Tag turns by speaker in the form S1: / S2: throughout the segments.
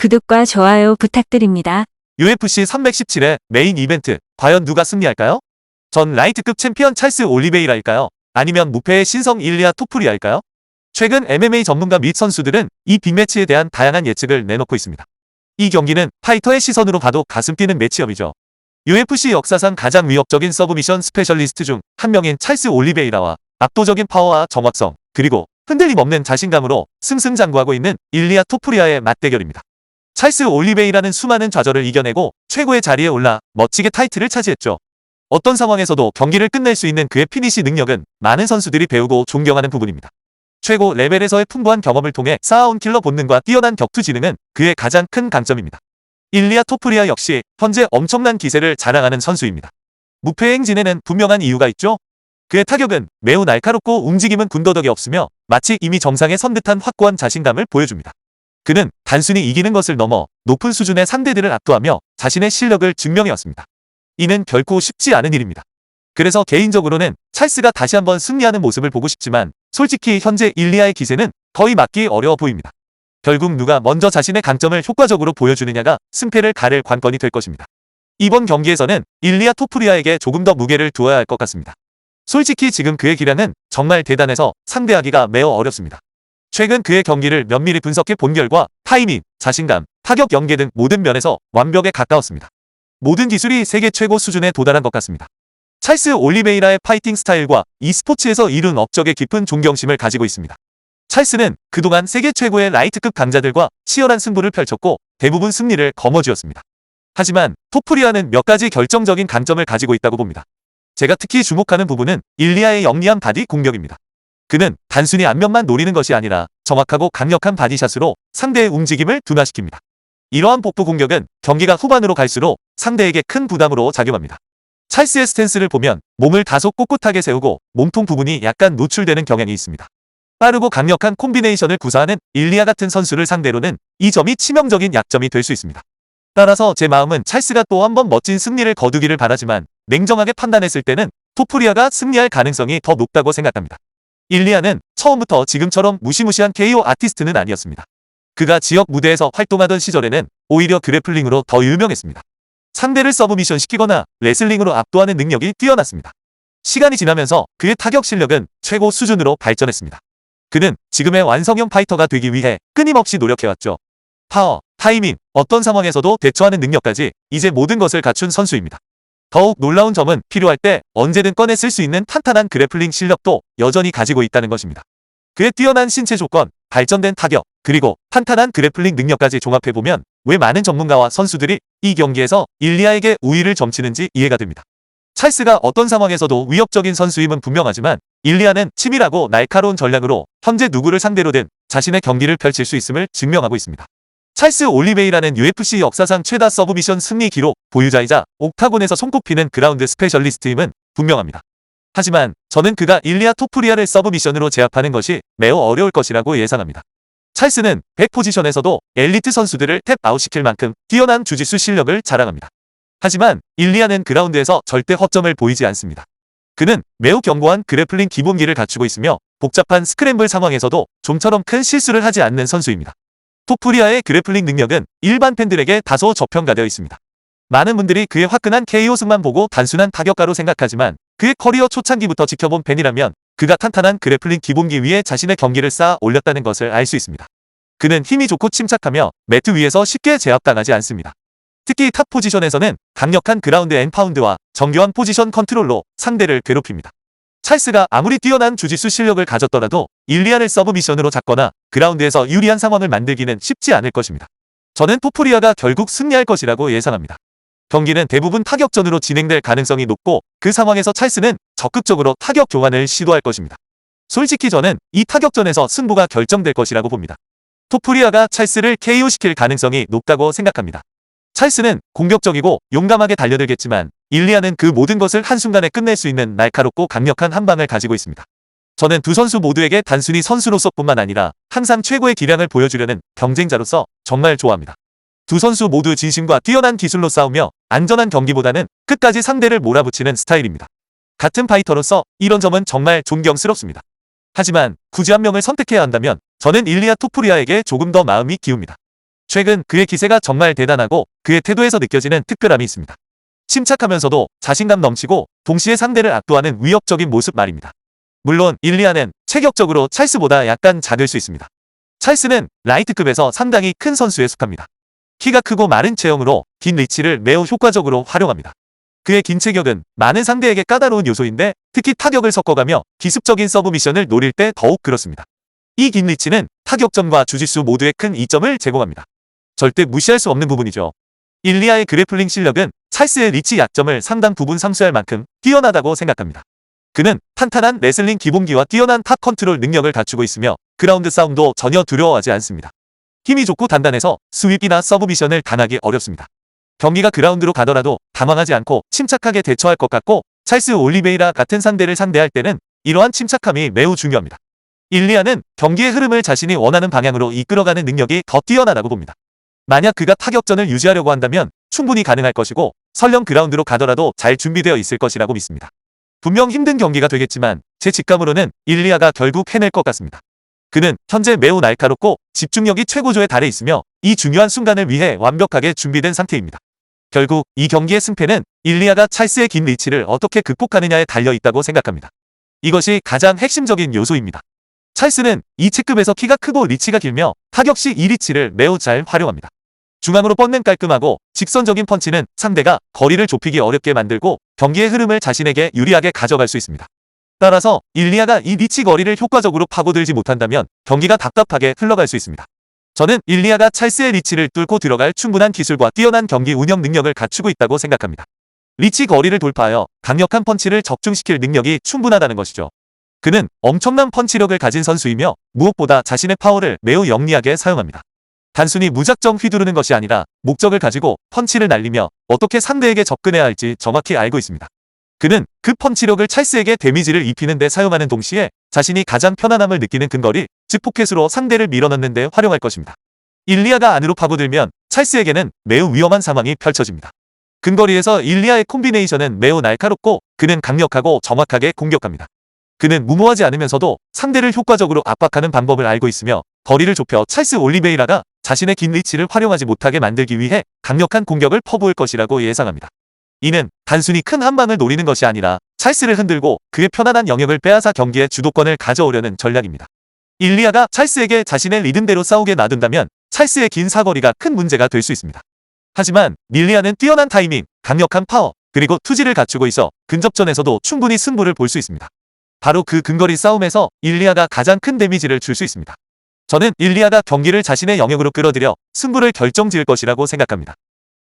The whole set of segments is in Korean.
S1: 구독과 좋아요 부탁드립니다.
S2: UFC 317의 메인 이벤트, 과연 누가 승리할까요? 전 라이트급 챔피언 찰스 올리베이라일까요? 아니면 무패의 신성 일리아 토프리아일까요? 최근 MMA 전문가 및 선수들은 이 빅매치에 대한 다양한 예측을 내놓고 있습니다. 이 경기는 파이터의 시선으로 봐도 가슴 뛰는 매치업이죠. UFC 역사상 가장 위협적인 서브미션 스페셜리스트 중 한 명인 찰스 올리베이라와 압도적인 파워와 정확성, 그리고 흔들림 없는 자신감으로 승승장구하고 있는 일리아 토프리아의 맞대결입니다. 찰스 올리베이라는 수많은 좌절을 이겨내고 최고의 자리에 올라 멋지게 타이틀을 차지했죠. 어떤 상황에서도 경기를 끝낼 수 있는 그의 피니시 능력은 많은 선수들이 배우고 존경하는 부분입니다. 최고 레벨에서의 풍부한 경험을 통해 쌓아온 킬러 본능과 뛰어난 격투 지능은 그의 가장 큰 강점입니다. 일리아 토프리아 역시 현재 엄청난 기세를 자랑하는 선수입니다. 무패 행진에는 분명한 이유가 있죠. 그의 타격은 매우 날카롭고 움직임은 군더더기 없으며 마치 이미 정상에 선 듯한 확고한 자신감을 보여줍니다. 그는 단순히 이기는 것을 넘어 높은 수준의 상대들을 압도하며 자신의 실력을 증명해왔습니다. 이는 결코 쉽지 않은 일입니다. 그래서 개인적으로는 찰스가 다시 한번 승리하는 모습을 보고 싶지만 솔직히 현재 일리아의 기세는 거의 막기 어려워 보입니다. 결국 누가 먼저 자신의 강점을 효과적으로 보여주느냐가 승패를 가를 관건이 될 것입니다. 이번 경기에서는 일리아 토프리아에게 조금 더 무게를 두어야 할 것 같습니다. 솔직히 지금 그의 기량은 정말 대단해서 상대하기가 매우 어렵습니다. 최근 그의 경기를 면밀히 분석해 본 결과 타이밍, 자신감, 타격 연계 등 모든 면에서 완벽에 가까웠습니다. 모든 기술이 세계 최고 수준에 도달한 것 같습니다. 찰스 올리베이라의 파이팅 스타일과 e스포츠에서 이룬 업적에 깊은 존경심을 가지고 있습니다. 찰스는 그동안 세계 최고의 라이트급 강자들과 치열한 승부를 펼쳤고 대부분 승리를 거머쥐었습니다. 하지만 토프리아는 몇 가지 결정적인 강점을 가지고 있다고 봅니다. 제가 특히 주목하는 부분은 일리아의 영리한 바디 공격입니다. 그는 단순히 안면만 노리는 것이 아니라 정확하고 강력한 바디샷으로 상대의 움직임을 둔화시킵니다. 이러한 복부 공격은 경기가 후반으로 갈수록 상대에게 큰 부담으로 작용합니다. 찰스의 스탠스를 보면 몸을 다소 꼿꼿하게 세우고 몸통 부분이 약간 노출되는 경향이 있습니다. 빠르고 강력한 콤비네이션을 구사하는 일리아 같은 선수를 상대로는 이 점이 치명적인 약점이 될 수 있습니다. 따라서 제 마음은 찰스가 또 한 번 멋진 승리를 거두기를 바라지만 냉정하게 판단했을 때는 토프리아가 승리할 가능성이 더 높다고 생각합니다. 일리아는 처음부터 지금처럼 무시무시한 KO 아티스트는 아니었습니다. 그가 지역 무대에서 활동하던 시절에는 오히려 그래플링으로 더 유명했습니다. 상대를 서브미션 시키거나 레슬링으로 압도하는 능력이 뛰어났습니다. 시간이 지나면서 그의 타격 실력은 최고 수준으로 발전했습니다. 그는 지금의 완성형 파이터가 되기 위해 끊임없이 노력해왔죠. 파워, 타이밍, 어떤 상황에서도 대처하는 능력까지 이제 모든 것을 갖춘 선수입니다. 더욱 놀라운 점은 필요할 때 언제든 꺼내 쓸 수 있는 탄탄한 그래플링 실력도 여전히 가지고 있다는 것입니다. 그의 뛰어난 신체 조건, 발전된 타격, 그리고 탄탄한 그래플링 능력까지 종합해보면 왜 많은 전문가와 선수들이 이 경기에서 일리아에게 우위를 점치는지 이해가 됩니다. 찰스가 어떤 상황에서도 위협적인 선수임은 분명하지만 일리아는 치밀하고 날카로운 전략으로 현재 누구를 상대로든 자신의 경기를 펼칠 수 있음을 증명하고 있습니다. 찰스 올리베이라는 UFC 역사상 최다 서브미션 승리 기록 보유자이자 옥타곤에서 손꼽히는 그라운드 스페셜리스트임은 분명합니다. 하지만 저는 그가 일리아 토프리아를 서브미션으로 제압하는 것이 매우 어려울 것이라고 예상합니다. 찰스는 100포지션에서도 엘리트 선수들을 탭아웃시킬 만큼 뛰어난 주짓수 실력을 자랑합니다. 하지만 일리아는 그라운드에서 절대 허점을 보이지 않습니다. 그는 매우 견고한 그래플링 기본기를 갖추고 있으며 복잡한 스크램블 상황에서도 좀처럼 큰 실수를 하지 않는 선수입니다. 토프리아의 그래플링 능력은 일반 팬들에게 다소 저평가되어 있습니다. 많은 분들이 그의 화끈한 KO 승만 보고 단순한 타격가로 생각하지만 그의 커리어 초창기부터 지켜본 팬이라면 그가 탄탄한 그래플링 기본기 위에 자신의 경기를 쌓아 올렸다는 것을 알 수 있습니다. 그는 힘이 좋고 침착하며 매트 위에서 쉽게 제압당하지 않습니다. 특히 탑 포지션에서는 강력한 그라운드 앤 파운드와 정교한 포지션 컨트롤로 상대를 괴롭힙니다. 찰스가 아무리 뛰어난 주짓수 실력을 가졌더라도 일리아를 서브미션으로 잡거나 그라운드에서 유리한 상황을 만들기는 쉽지 않을 것입니다. 저는 토프리아가 결국 승리할 것이라고 예상합니다. 경기는 대부분 타격전으로 진행될 가능성이 높고 그 상황에서 찰스는 적극적으로 타격 교환을 시도할 것입니다. 솔직히 저는 이 타격전에서 승부가 결정될 것이라고 봅니다. 토프리아가 찰스를 KO시킬 가능성이 높다고 생각합니다. 찰스는 공격적이고 용감하게 달려들겠지만 일리아는 그 모든 것을 한순간에 끝낼 수 있는 날카롭고 강력한 한방을 가지고 있습니다. 저는 두 선수 모두에게 단순히 선수로서뿐만 아니라 항상 최고의 기량을 보여주려는 경쟁자로서 정말 좋아합니다. 두 선수 모두 진심과 뛰어난 기술로 싸우며 안전한 경기보다는 끝까지 상대를 몰아붙이는 스타일입니다. 같은 파이터로서 이런 점은 정말 존경스럽습니다. 하지만 굳이 한 명을 선택해야 한다면 저는 일리아 토프리아에게 조금 더 마음이 기웁니다. 최근 그의 기세가 정말 대단하고 그의 태도에서 느껴지는 특별함이 있습니다. 침착하면서도 자신감 넘치고 동시에 상대를 압도하는 위협적인 모습 말입니다. 물론 일리아는 체격적으로 찰스보다 약간 작을 수 있습니다. 찰스는 라이트급에서 상당히 큰 선수에 속합니다. 키가 크고 마른 체형으로 긴 리치를 매우 효과적으로 활용합니다. 그의 긴 체격은 많은 상대에게 까다로운 요소인데 특히 타격을 섞어가며 기습적인 서브 미션을 노릴 때 더욱 그렇습니다. 이 긴 리치는 타격전과 주짓수 모두에 큰 이점을 제공합니다. 절대 무시할 수 없는 부분이죠. 일리아의 그래플링 실력은 찰스의 리치 약점을 상당 부분 상쇄할 만큼 뛰어나다고 생각합니다. 그는 탄탄한 레슬링 기본기와 뛰어난 탑 컨트롤 능력을 갖추고 있으며 그라운드 싸움도 전혀 두려워하지 않습니다. 힘이 좋고 단단해서 스윕이나 서브 미션을 당하기 어렵습니다. 경기가 그라운드로 가더라도 당황하지 않고 침착하게 대처할 것 같고 찰스 올리베이라 같은 상대를 상대할 때는 이러한 침착함이 매우 중요합니다. 일리아는 경기의 흐름을 자신이 원하는 방향으로 이끌어가는 능력이 더 뛰어나다고 봅니다. 만약 그가 타격전을 유지하려고 한다면 충분히 가능할 것이고 설령 그라운드로 가더라도 잘 준비되어 있을 것이라고 믿습니다. 분명 힘든 경기가 되겠지만 제 직감으로는 일리아가 결국 해낼 것 같습니다. 그는 현재 매우 날카롭고 집중력이 최고조에 달해 있으며 이 중요한 순간을 위해 완벽하게 준비된 상태입니다. 결국 이 경기의 승패는 일리아가 찰스의 긴 리치를 어떻게 극복하느냐에 달려 있다고 생각합니다. 이것이 가장 핵심적인 요소입니다. 찰스는 이 체급에서 키가 크고 리치가 길며 타격 시 이 리치를 매우 잘 활용합니다. 중앙으로 뻗는 깔끔하고 직선적인 펀치는 상대가 거리를 좁히기 어렵게 만들고 경기의 흐름을 자신에게 유리하게 가져갈 수 있습니다. 따라서 일리아가 이 리치 거리를 효과적으로 파고들지 못한다면 경기가 답답하게 흘러갈 수 있습니다. 저는 일리아가 찰스의 리치를 뚫고 들어갈 충분한 기술과 뛰어난 경기 운영 능력을 갖추고 있다고 생각합니다. 리치 거리를 돌파하여 강력한 펀치를 적중시킬 능력이 충분하다는 것이죠. 그는 엄청난 펀치력을 가진 선수이며 무엇보다 자신의 파워를 매우 영리하게 사용합니다. 단순히 무작정 휘두르는 것이 아니라 목적을 가지고 펀치를 날리며 어떻게 상대에게 접근해야 할지 정확히 알고 있습니다. 그는 그 펀치력을 찰스에게 데미지를 입히는 데 사용하는 동시에 자신이 가장 편안함을 느끼는 근거리, 즉 포켓으로 상대를 밀어넣는 데 활용할 것입니다. 일리아가 안으로 파고들면 찰스에게는 매우 위험한 상황이 펼쳐집니다. 근거리에서 일리아의 콤비네이션은 매우 날카롭고 그는 강력하고 정확하게 공격합니다. 그는 무모하지 않으면서도 상대를 효과적으로 압박하는 방법을 알고 있으며 거리를 좁혀 찰스 올리베이라가 자신의 긴 리치를 활용하지 못하게 만들기 위해 강력한 공격을 퍼부을 것이라고 예상합니다. 이는 단순히 큰 한방을 노리는 것이 아니라 찰스를 흔들고 그의 편안한 영역을 빼앗아 경기의 주도권을 가져오려는 전략입니다. 일리아가 찰스에게 자신의 리듬대로 싸우게 놔둔다면 찰스의 긴 사거리가 큰 문제가 될 수 있습니다. 하지만 일리아는 뛰어난 타이밍, 강력한 파워, 그리고 투지를 갖추고 있어 근접전에서도 충분히 승부를 볼 수 있습니다. 바로 그 근거리 싸움에서 일리아가 가장 큰 데미지를 줄 수 있습니다. 저는 일리아가 경기를 자신의 영역으로 끌어들여 승부를 결정지을 것이라고 생각합니다.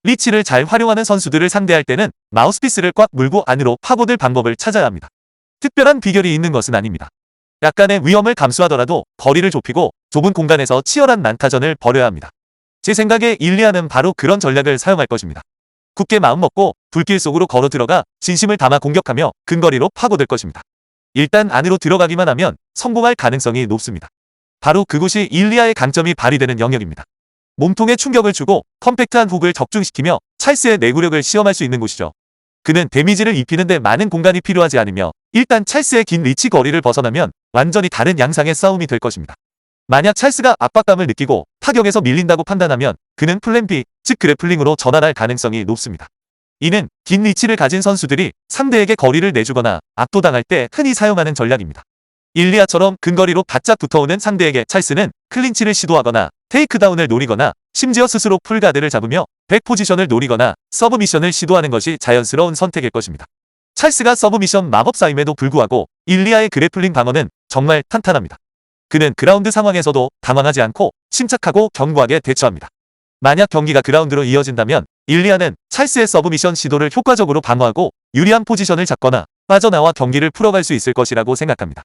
S2: 리치를 잘 활용하는 선수들을 상대할 때는 마우스피스를 꽉 물고 안으로 파고들 방법을 찾아야 합니다. 특별한 비결이 있는 것은 아닙니다. 약간의 위험을 감수하더라도 거리를 좁히고 좁은 공간에서 치열한 난타전을 벌여야 합니다. 제 생각에 일리아는 바로 그런 전략을 사용할 것입니다. 굳게 마음먹고 불길 속으로 걸어 들어가 진심을 담아 공격하며 근거리로 파고들 것입니다. 일단 안으로 들어가기만 하면 성공할 가능성이 높습니다. 바로 그곳이 일리아의 강점이 발휘되는 영역입니다. 몸통에 충격을 주고 컴팩트한 훅을 적중시키며 찰스의 내구력을 시험할 수 있는 곳이죠. 그는 데미지를 입히는데 많은 공간이 필요하지 않으며 일단 찰스의 긴 리치 거리를 벗어나면 완전히 다른 양상의 싸움이 될 것입니다. 만약 찰스가 압박감을 느끼고 타격에서 밀린다고 판단하면 그는 플랜 B, 즉 그래플링으로 전환할 가능성이 높습니다. 이는 긴 리치를 가진 선수들이 상대에게 거리를 내주거나 압도당할 때 흔히 사용하는 전략입니다. 일리아처럼 근거리로 바짝 붙어오는 상대에게 찰스는 클린치를 시도하거나 테이크다운을 노리거나 심지어 스스로 풀가드를 잡으며 백 포지션을 노리거나 서브 미션을 시도하는 것이 자연스러운 선택일 것입니다. 찰스가 서브 미션 마법사임에도 불구하고 일리아의 그래플링 방어는 정말 탄탄합니다. 그는 그라운드 상황에서도 당황하지 않고 침착하고 견고하게 대처합니다. 만약 경기가 그라운드로 이어진다면 일리아는 찰스의 서브 미션 시도를 효과적으로 방어하고 유리한 포지션을 잡거나 빠져나와 경기를 풀어갈 수 있을 것이라고 생각합니다.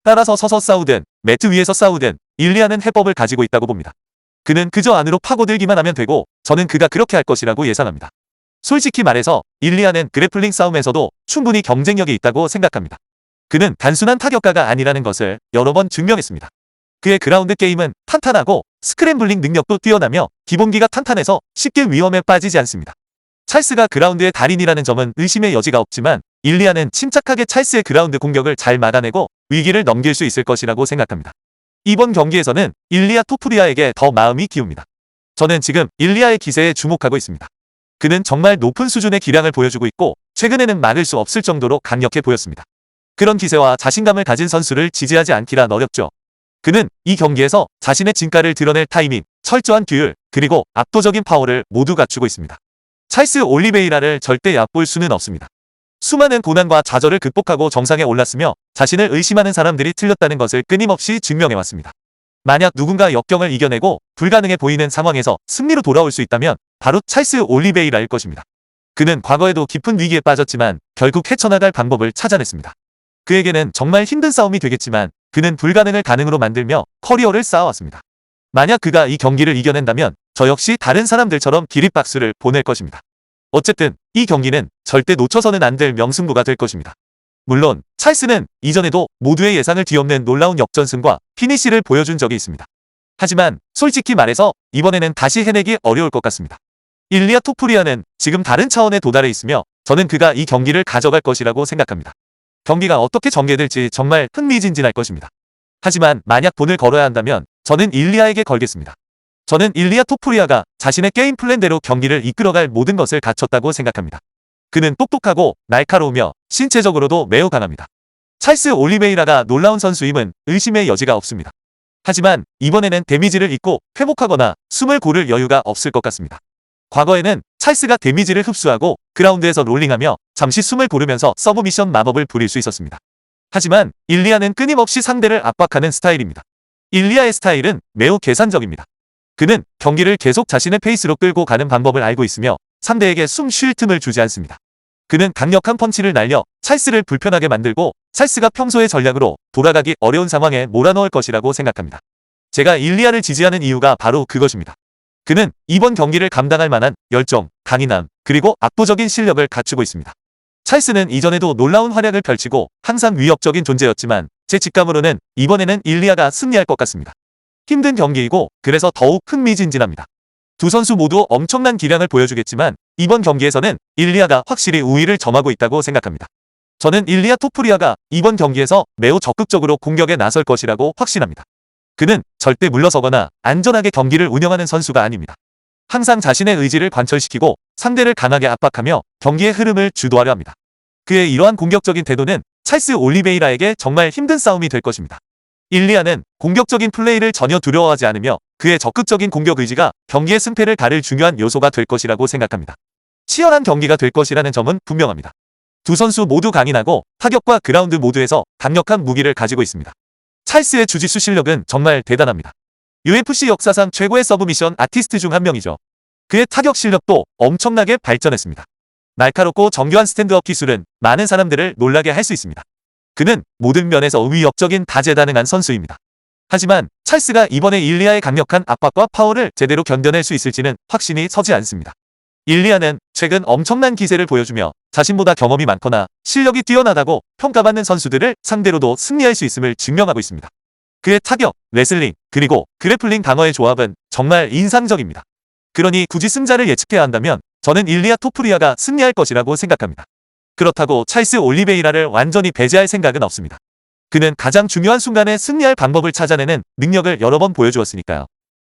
S2: 따라서 서서 싸우든 매트 위에서 싸우든 일리아는 해법을 가지고 있다고 봅니다. 그는 그저 안으로 파고들기만 하면 되고 저는 그가 그렇게 할 것이라고 예상합니다. 솔직히 말해서 일리아는 그래플링 싸움에서도 충분히 경쟁력이 있다고 생각합니다. 그는 단순한 타격가가 아니라는 것을 여러 번 증명했습니다. 그의 그라운드 게임은 탄탄하고 스크램블링 능력도 뛰어나며 기본기가 탄탄해서 쉽게 위험에 빠지지 않습니다. 찰스가 그라운드의 달인이라는 점은 의심의 여지가 없지만 일리아는 침착하게 찰스의 그라운드 공격을 잘 막아내고 위기를 넘길 수 있을 것이라고 생각합니다. 이번 경기에서는 일리아 토프리아에게 더 마음이 기웁니다. 저는 지금 일리아의 기세에 주목하고 있습니다. 그는 정말 높은 수준의 기량을 보여주고 있고 최근에는 막을 수 없을 정도로 강력해 보였습니다. 그런 기세와 자신감을 가진 선수를 지지하지 않기란 어렵죠. 그는 이 경기에서 자신의 진가를 드러낼 타이밍, 철저한 규율, 그리고 압도적인 파워를 모두 갖추고 있습니다. 찰스 올리베이라를 절대 얕볼 수는 없습니다. 수많은 고난과 좌절을 극복하고 정상에 올랐으며 자신을 의심하는 사람들이 틀렸다는 것을 끊임없이 증명해왔습니다. 만약 누군가 역경을 이겨내고 불가능해 보이는 상황에서 승리로 돌아올 수 있다면 바로 찰스 올리베이라일 것입니다. 그는 과거에도 깊은 위기에 빠졌지만 결국 헤쳐나갈 방법을 찾아냈습니다. 그에게는 정말 힘든 싸움이 되겠지만 그는 불가능을 가능으로 만들며 커리어를 쌓아왔습니다. 만약 그가 이 경기를 이겨낸다면 저 역시 다른 사람들처럼 기립박수를 보낼 것입니다. 어쨌든 이 경기는 절대 놓쳐서는 안 될 명승부가 될 것입니다. 물론 찰스는 이전에도 모두의 예상을 뒤엎는 놀라운 역전승과 피니시를 보여준 적이 있습니다. 하지만 솔직히 말해서 이번에는 다시 해내기 어려울 것 같습니다. 일리아 토프리아는 지금 다른 차원에 도달해 있으며 저는 그가 이 경기를 가져갈 것이라고 생각합니다. 경기가 어떻게 전개될지 정말 흥미진진할 것입니다. 하지만 만약 본을 걸어야 한다면 저는 일리아에게 걸겠습니다. 저는 일리아 토프리아가 자신의 게임 플랜대로 경기를 이끌어갈 모든 것을 갖췄다고 생각합니다. 그는 똑똑하고 날카로우며 신체적으로도 매우 강합니다. 찰스 올리베이라가 놀라운 선수임은 의심의 여지가 없습니다. 하지만 이번에는 데미지를 입고 회복하거나 숨을 고를 여유가 없을 것 같습니다. 과거에는 찰스가 데미지를 흡수하고 그라운드에서 롤링하며 잠시 숨을 고르면서 서브미션 마법을 부릴 수 있었습니다. 하지만 일리아는 끊임없이 상대를 압박하는 스타일입니다. 일리아의 스타일은 매우 계산적입니다. 그는 경기를 계속 자신의 페이스로 끌고 가는 방법을 알고 있으며 상대에게 숨 쉴 틈을 주지 않습니다. 그는 강력한 펀치를 날려 찰스를 불편하게 만들고 찰스가 평소의 전략으로 돌아가기 어려운 상황에 몰아넣을 것이라고 생각합니다. 제가 일리아를 지지하는 이유가 바로 그것입니다. 그는 이번 경기를 감당할 만한 열정, 강인함, 그리고 압도적인 실력을 갖추고 있습니다. 찰스는 이전에도 놀라운 활약을 펼치고 항상 위협적인 존재였지만 제 직감으로는 이번에는 일리아가 승리할 것 같습니다. 힘든 경기이고 그래서 더욱 흥미진진합니다. 두 선수 모두 엄청난 기량을 보여주겠지만 이번 경기에서는 일리아가 확실히 우위를 점하고 있다고 생각합니다. 저는 일리아 토프리아가 이번 경기에서 매우 적극적으로 공격에 나설 것이라고 확신합니다. 그는 절대 물러서거나 안전하게 경기를 운영하는 선수가 아닙니다. 항상 자신의 의지를 관철시키고 상대를 강하게 압박하며 경기의 흐름을 주도하려 합니다. 그의 이러한 공격적인 태도는 찰스 올리베이라에게 정말 힘든 싸움이 될 것입니다. 일리아는 공격적인 플레이를 전혀 두려워하지 않으며 그의 적극적인 공격 의지가 경기의 승패를 가를 중요한 요소가 될 것이라고 생각합니다. 치열한 경기가 될 것이라는 점은 분명합니다. 두 선수 모두 강인하고 타격과 그라운드 모두에서 강력한 무기를 가지고 있습니다. 찰스의 주짓수 실력은 정말 대단합니다. UFC 역사상 최고의 서브미션 아티스트 중 한 명이죠. 그의 타격 실력도 엄청나게 발전했습니다. 날카롭고 정교한 스탠드업 기술은 많은 사람들을 놀라게 할 수 있습니다. 그는 모든 면에서 위협적인 다재다능한 선수입니다. 하지만 찰스가 이번에 일리아의 강력한 압박과 파워를 제대로 견뎌낼 수 있을지는 확신이 서지 않습니다. 일리아는 최근 엄청난 기세를 보여주며 자신보다 경험이 많거나 실력이 뛰어나다고 평가받는 선수들을 상대로도 승리할 수 있음을 증명하고 있습니다. 그의 타격, 레슬링, 그리고 그래플링 방어의 조합은 정말 인상적입니다. 그러니 굳이 승자를 예측해야 한다면 저는 일리아 토프리아가 승리할 것이라고 생각합니다. 그렇다고 찰스 올리베이라를 완전히 배제할 생각은 없습니다. 그는 가장 중요한 순간에 승리할 방법을 찾아내는 능력을 여러 번 보여주었으니까요.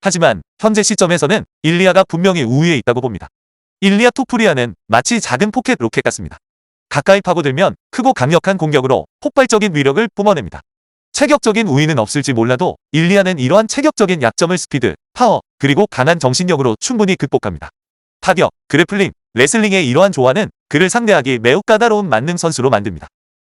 S2: 하지만 현재 시점에서는 일리아가 분명히 우위에 있다고 봅니다. 일리아 토프리아는 마치 작은 포켓 로켓 같습니다. 가까이 파고들면 크고 강력한 공격으로 폭발적인 위력을 뿜어냅니다. 체격적인 우위는 없을지 몰라도 일리아는 이러한 체격적인 약점을 스피드, 파워, 그리고 강한 정신력으로 충분히 극복합니다. 타격, 그래플링, 레슬링의 이러한 조화는 그를 상대하기 매우 까다로운 만능 선수로 만듭니다.